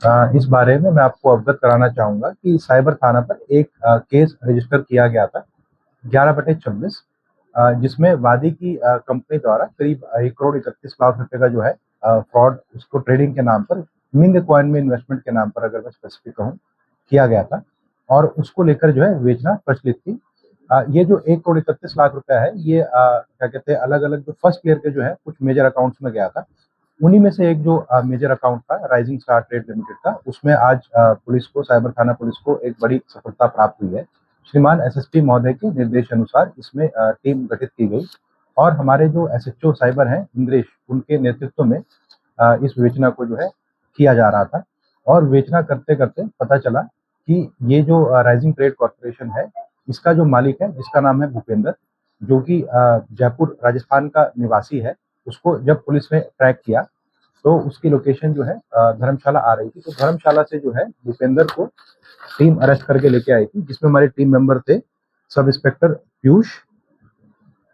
इस बारे में मैं आपको अवगत कराना चाहूँगा कि साइबर थाना पर एक केस रजिस्टर किया गया था 11/26, जिसमें वादी की कंपनी द्वारा करीब 1,31,00,000 रुपए का जो है फ्रॉड उसको ट्रेडिंग के नाम पर, मिंग कॉइन में इन्वेस्टमेंट के नाम पर अगर मैं स्पेसिफिक कहूँ, किया गया था और उसको लेकर जो है बेचना प्रचलित थी। ये जो 1,31,00,000 रुपया है ये क्या कहते हैं अलग-अलग जो फर्स्ट ईयर के जो है कुछ मेजर अकाउंट्स में गया था। उन्हीं में से एक जो मेजर अकाउंट था राइजिंग स्टार ट्रेड लिमिटेड का, उसमें आज पुलिस को, साइबर थाना पुलिस को एक बड़ी सफलता प्राप्त हुई है। श्रीमान एसएसपी महोदय के निर्देश अनुसार इसमें टीम गठित की गई और हमारे जो एसएचओ साइबर हैं इंद्रेश, उनके नेतृत्व में इस विवेचना को जो है किया जा रहा था और विवेचना करते-करते पता चला कि ये जो राइजिंग ट्रेड कॉर्पोरेशन है, इसका जो मालिक है, जिसका नाम है भूपेंद्र, जो कि जयपुर राजस्थान का निवासी है। उसको जब पुलिस ने ट्रैक किया, तो उसकी लोकेशन जो है धर्मशाला आ रही थी। तो धर्मशाला से जो है भूपेंद्र को टीम अरेस्ट करके लेके आई थी, जिसमें हमारे टीम मेंबर थे सब इंस्पेक्टर पीयूष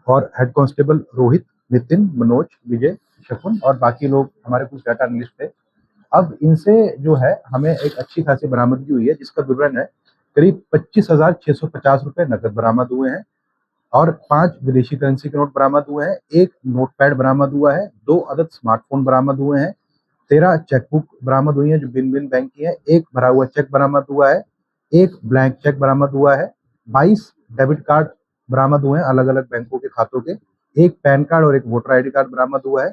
और हेड कांस्टेबल रोहित, नितिन, मनोज, विजय, शकुन और बाकी लोग हमारे कुछ डाटा एनालिस्ट थे। अब इनसे जो है हमें एक अच्छी खासी बरामदगी हुई है, जिसका विवरण है करीब 25,650 रुपए नकद बरामद हुए हैं और 5 विदेशी करेंसी के नोट बरामद हुए हैं, 1 नोटपैड बरामद हुआ है, 2 अदद स्मार्टफ़ोन बरामद हुए हैं, 13 चेकबुक बरामद हुई हैं जो भिन्न-भिन्न बैंक की हैं, 1 भरा हुआ चेक बरामद हुआ है, 1 ब्लैंक चेक बरामद हुआ है, 22 डेबिट कार्ड बरामद हुए हैं अलग-अलग बैंकों के खातों के, 1 पैन कार्ड और 1 वोटर आईडी कार्ड बरामद हुआ है,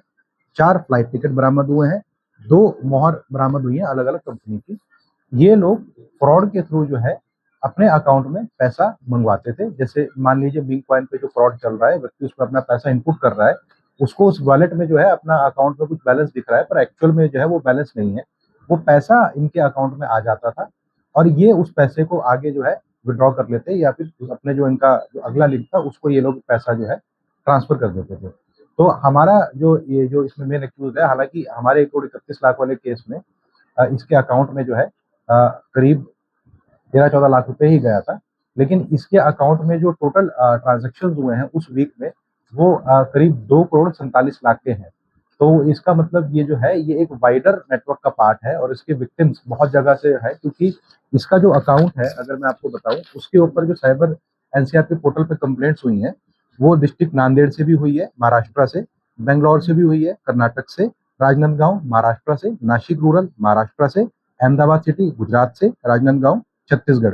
4 फ्लाइट टिकट बरामद हुए हैं, 2 मोहर बरामद हुई हैं अलग-अलग कंपनी की। ये लोग फ्रॉड के थ्रू जो है अपने अकाउंट में पैसा मंगवाते थे। जैसे मान लीजिए बिग कॉइन पे जो फ्रॉड चल रहा है, व्यक्ति उसमें अपना पैसा इनपुट कर रहा है, उसको उस वॉलेट में जो है अपना अकाउंट में कुछ बैलेंस दिख रहा है, पर एक्चुअल में जो है वो बैलेंस नहीं है। वो पैसा इनके अकाउंट में आ जाता था और ये उस पैसे को आगे जो है विथड्रॉ कर लेते या फिर अपने जो इनका जो अगला लिंक था उसको ये लोग पैसा जो है ट्रांसफर कर देते थे। तो हमारा जो ये जो इसमें मेन एक्यूज़ है, हालाँकि हमारे 1,31,00,000 वाले केस में इसके अकाउंट में जो है करीब 13-14 लाख रुपए ही गया था। लेकिन इसके अकाउंट में जो टोटल ट्रांज़ैक्शंस हुए हैं उस वीक में, वो करीब 2 करोड़ 47 लाख के हैं। तो इसका मतलब ये जो है, ये एक वाइडर नेटवर्क का पार्ट है और इसके विक्टिम्स बहुत जगह से है, क्योंकि इसका जो अकाउंट है, अगर मैं आपको बताऊँ, उसके ऊपर जो साइबर एनसीआरपी पोर्टल पे कंप्लेंट्स हुई हैं, वो डिस्ट्रिक्ट नांदेड़ से भी हुई है, महाराष्ट्र से, बैंगलोर से भी हुई है, कर्नाटक से, राजनांदगांव महाराष्ट्र से, नासिक रूरल महाराष्ट्र से, अहमदाबाद सिटी गुजरात से, राजनांदगांव छत्तीसगढ़।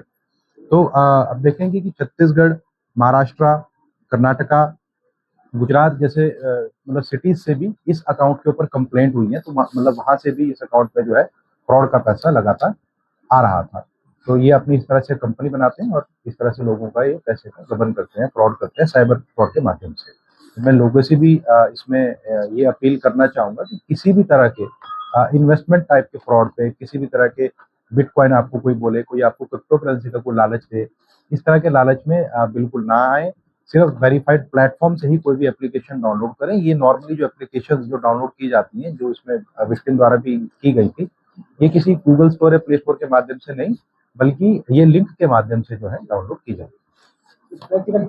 तो अब देखेंगे कि छत्तीसगढ़, महाराष्ट्र, कर्नाटका, गुजरात जैसे मतलब सिटीज़ से भी इस अकाउंट के ऊपर कंप्लेंट हुई है, तो मतलब वहाँ से भी इस अकाउंट पे जो है फ्रॉड का पैसा लगातार आ रहा था। तो ये अपनी इस तरह से कंपनी बनाते हैं और इस तरह से लोगों का ये पैसे का गबन करते हैं, फ्रॉड करते हैं साइबर फ्रॉड के माध्यम से। तो मैं लोगों से भी इसमें ये अपील करना चाहूँगा कि किसी भी तरह के इन्वेस्टमेंट टाइप के फ्रॉड पे, किसी भी तरह के बिटकॉइन आपको कोई बोले, कोई आपको क्रिप्टो करेंसी का कोई लालच दे, इस तरह के लालच में बिल्कुल ना आएँ। सिर्फ वेरिफाइड प्लेटफ़ॉर्म से ही कोई भी एप्लीकेशन डाउनलोड करें। ये नॉर्मली जो एप्लीकेशंस जो डाउनलोड की जाती हैं, जो इसमें विक्टिम द्वारा भी की गई थी, ये किसी गूगल स्टोर या प्ले स्टोर के माध्यम से नहीं, बल्कि ये लिंक के माध्यम से जो है डाउनलोड की जाती है।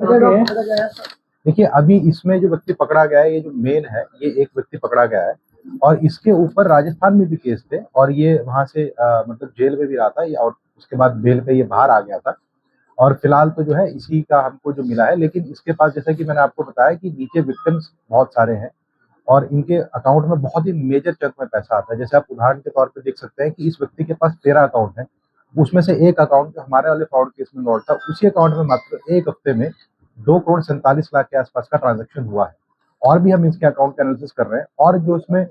देखिए, अभी इसमें जो व्यक्ति पकड़ा गया है, ये जो मेन है, ये एक व्यक्ति पकड़ा गया है और इसके ऊपर राजस्थान में भी केस थे और ये वहाँ से मतलब जेल में भी रहा था ये और उसके बाद बेल पे ये बाहर आ गया था। और फिलहाल तो जो है इसी का हमको जो मिला है, लेकिन इसके पास जैसा कि मैंने आपको बताया कि नीचे विक्टिम्स बहुत सारे हैं और इनके अकाउंट में बहुत ही मेजर चंक में पैसा आता है। जैसे आप उदाहरण के तौर पे देख सकते हैं कि इस व्यक्ति के पास 13 अकाउंट हैं, उसमें से एक अकाउंट जो हमारे वाले फ्रॉड केस में इन्वॉल्व था, उसी अकाउंट में मात्र 1 हफ्ते में 2 करोड़ 47 लाख के आसपास का ट्रांज़ैक्शन हुआ है। और भी हम इसके अकाउंट का एनालिसिस कर रहे हैं और जो इसमें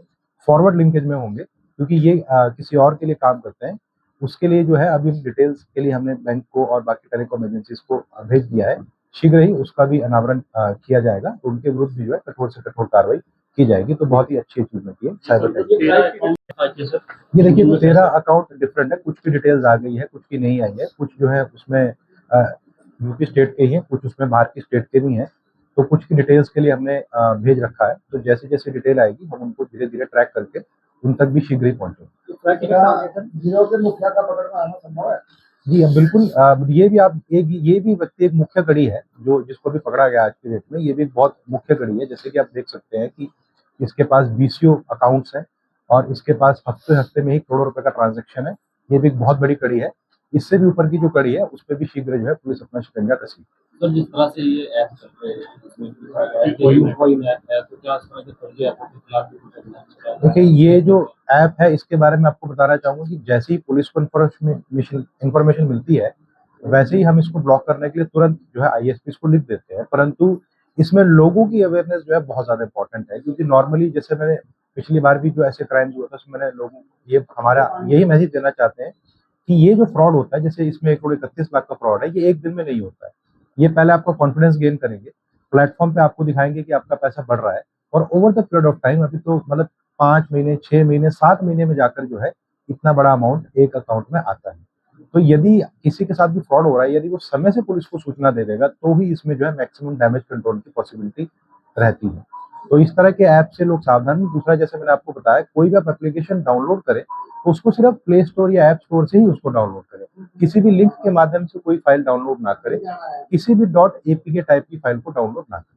फॉरवर्ड लिंकेज में होंगे, क्योंकि ये किसी और के लिए काम करते हैं, उसके लिए जो है अभी हम डिटेल्स के लिए हमने बैंक को और बाकी टेलीकॉम एजेंसीज़ को भेज दिया है। शीघ्र ही उसका भी अनावरण किया जाएगा, तो उनके विरुद्ध भी जो है कठोर से कठोर कार्रवाई की जाएगी। तो बहुत ही अच्छी अचीवमेंट है साइबर टेक। ये देखिए 13 अकाउंट डिफरेंट है, कुछ की डिटेल्स आ गई है, कुछ की नहीं आई है, कुछ जो है उसमें यूपी स्टेट के ही हैं, कुछ उसमें बाहर की स्टेट के भी हैं, तो कुछ की डिटेल्स के लिए हमने भेज रखा है, तो जैसे-जैसे डिटेल आएगी हम उनको धीरे-धीरे ट्रैक करके उन तक भी शीघ्र ही पहुँचेंगे। गिरोह के मुखिया का पकड़ना आना संभव है? जी, बिल्कुल ये भी आप ये भी व्यक्ति एक मुख्य कड़ी है, जो जिसको भी पकड़ा गया आज की डेट में, ये भी एक बहुत मुख्य कड़ी है। जैसे कि आप देख सकते हैं कि इसके पास बीसीओ अकाउंट्स हैं, और इसके पास हफ्ते-हफ्ते में ही करोड़ों रुपए का ट्रांज़ैक्शन है। ये भी एक बहुत बड़ी कड़ी है। इससे भी ऊपर की जो कड़ी है, उसपे भी शीघ्र जो है पुलिस अपना शिकंजा कसेगी। सर, जिस तरह से ये ऐप चल रहे हैं, इसमें लिखा गया है कोई ऐप है, तो क्या इस तरह के फर्जी ऐपों के खिलाफ भी कुछ एक्शन लिया जाए? देखिए, ये जो ऐप है, इसके बारे में आपको बताना चाहूँगा कि जैसे ही पुलिस को इन्फॉर्मेशन मिलती है, वैसे ही हम इसको ब्लॉक करने के लिए तुरंत जो है आईएसपीज़ को लिख देते हैं। परंतु इसमें लोगों की अवेयरनेस जो है बहुत ज़्यादा इम्पोर्टेंट है, क्योंकि नॉर्मली जैसे मैंने पिछली बार भी जो ऐसे क्राइम्स हुआ था, उसमें मैंने लोगों ये हमारा यही मैसेज देना चाहते हैं कि ये जो फ्रॉड होता है, जैसे इसमें 1,31,00,000 का फ्रॉड है, ये एक दिन में नहीं होता है। ये पहले आपका कॉन्फिडेंस गेन करेंगे, प्लेटफ़ॉर्म पे आपको दिखाएँगे कि आपका पैसा बढ़ रहा है और over the period of time अभी तो मतलब 5 महीने, 6 महीने, 7 महीने में जाकर जो है इतना बड़ा अमाउंट एक अकाउंट में आता है। तो यदि किसी के साथ भी फ्रॉड हो रहा है, यदि वो समय से पुलिस को सूचना दे देगा, तो ही इसमें जो है मैक्सिमम डैमेज कंट्रोल की पॉसिबिलिटी रहती है। तो इस तरह के ऐप से लोग सावधान रहें। दूसरा, जैसे मैंने आपको बताया, कोई भी आप एप्लीकेशन डाउनलोड करें, तो उसको सिर्फ प्ले स्टोर या ऐप स्टोर से ही उसको डाउनलोड करें। किसी भी लिंक के माध्यम से कोई फाइल डाउनलोड ना करें, किसी भी .apk टाइप की फाइल को डाउनलोड ना करें।